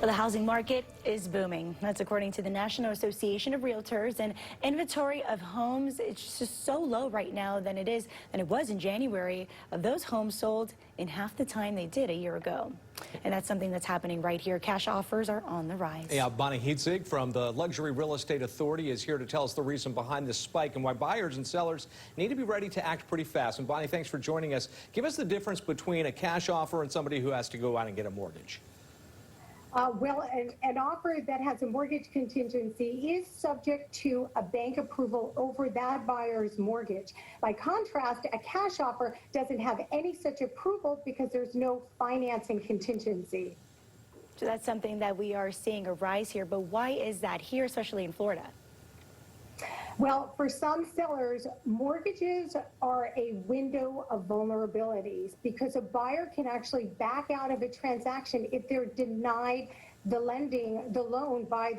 Well, the housing market is booming. That's according to the National Association of Realtors. And inventory of homes, it's just so low right now than it was in January. Of those homes sold in half the time they did a year ago. And that's something that's happening right here. Cash offers are on the rise. Yeah, Bonnie Heatzig from the Luxury Real Estate Authority is here to tell us the reason behind this spike and why buyers and sellers need to be ready to act pretty fast. And Bonnie, thanks for joining us. Give us the difference between a cash offer and somebody who has to go out and get a mortgage. Well, an offer that has a mortgage contingency is subject to a bank approval over that buyer's mortgage. By contrast, a cash offer doesn't have any such approval because there's no financing contingency. So that's something that we are seeing a rise here. But why is that here, especially in Florida? Well, for some sellers, mortgages are a window of vulnerabilities because a buyer can actually back out of a transaction if they're denied the loan by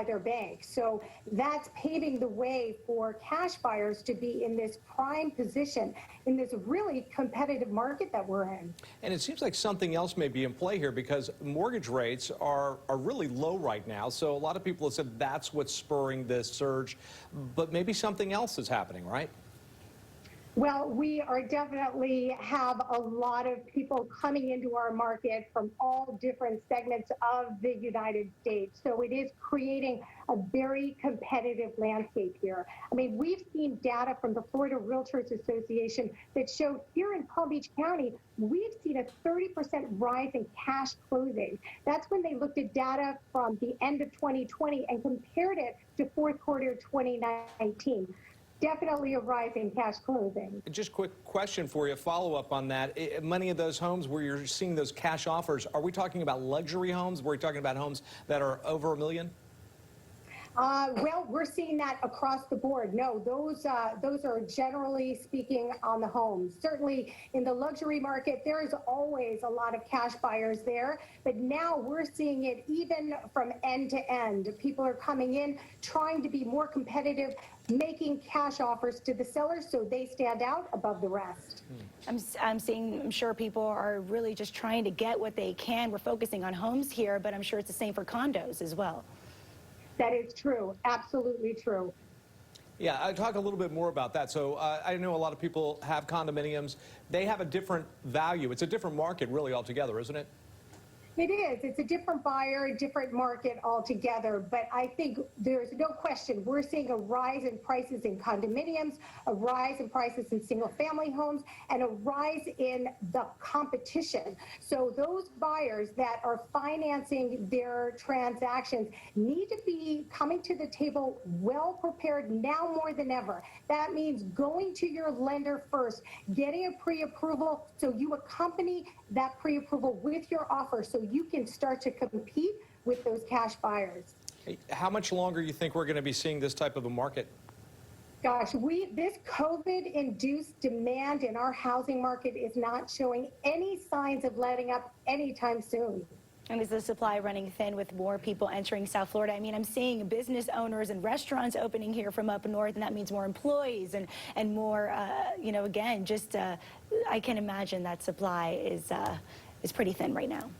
their bank. So that's paving the way for cash buyers to be in this prime position in this really competitive market that we're in. And it seems like something else may be in play here because mortgage rates are really low right now. So a lot of people have said that's what's spurring this surge, but maybe something else is happening, right? Well, we are definitely have a lot of people coming into our market from all different segments of the United States. So it is creating a very competitive landscape here. I mean, we've seen data from the Florida Realtors Association that showed here in Palm Beach County, we've seen a 30% rise in cash closing. That's when they looked at data from the end of 2020 and compared it to fourth quarter 2019. Definitely a rise in cash closing. Just quick question for you, follow up on that. Many of those homes where you're seeing those cash offers, are we talking about luxury homes? Were we talking about homes that are over $1 million? Well, we're seeing that across the board. No, those are generally speaking on the homes. Certainly in the luxury market, there is always a lot of cash buyers there, but now we're seeing it even from end to end. People are coming in, trying to be more competitive, making cash offers to the sellers so they stand out above the rest. I'm sure people are really just trying to get what they can. We're focusing on homes here, but I'm sure it's the same for condos as well. That is true. Absolutely true. Yeah, I'll talk a little bit more about that. So I know a lot of people have condominiums. They have a different value. It's a different market really altogether, isn't it? It is. It's a different buyer, a different market altogether. But I think there's no question we're seeing a rise in prices in condominiums, a rise in prices in single-family homes, and a rise in the competition. So those buyers that are financing their transactions need to be coming to the table well prepared now more than ever. That means going to your lender first, getting a pre-approval so you accompany that pre-approval with your offer so you can start to compete with those cash buyers. How much longer do you think we're going to be seeing this type of a market? Gosh, this COVID-induced demand in our housing market is not showing any signs of letting up anytime soon. And is the supply running thin with more people entering South Florida? I mean, I'm seeing business owners and restaurants opening here from up north, and that means more employees and more, again, just I can imagine that supply is pretty thin right now.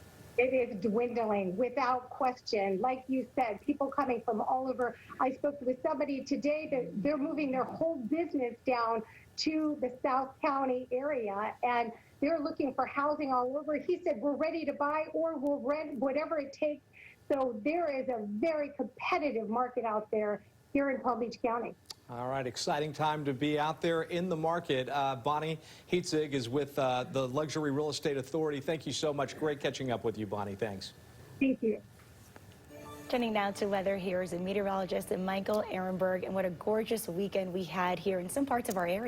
It is dwindling without question. Like you said, people coming from all over. I spoke with somebody today that they're moving their whole business down to the South County area, and they're looking for housing all over. He said, we're ready to buy or we'll rent, whatever it takes. So there is a very competitive market out there here in Palm Beach County. All right, exciting time to be out there in the market. Bonnie Heatzig is with the Luxury Real Estate Authority. Thank you so much. Great catching up with you, Bonnie. Thanks. Thank you. Turning now to weather, here is a meteorologist, Michael Ehrenberg, and what a gorgeous weekend we had here in some parts of our area.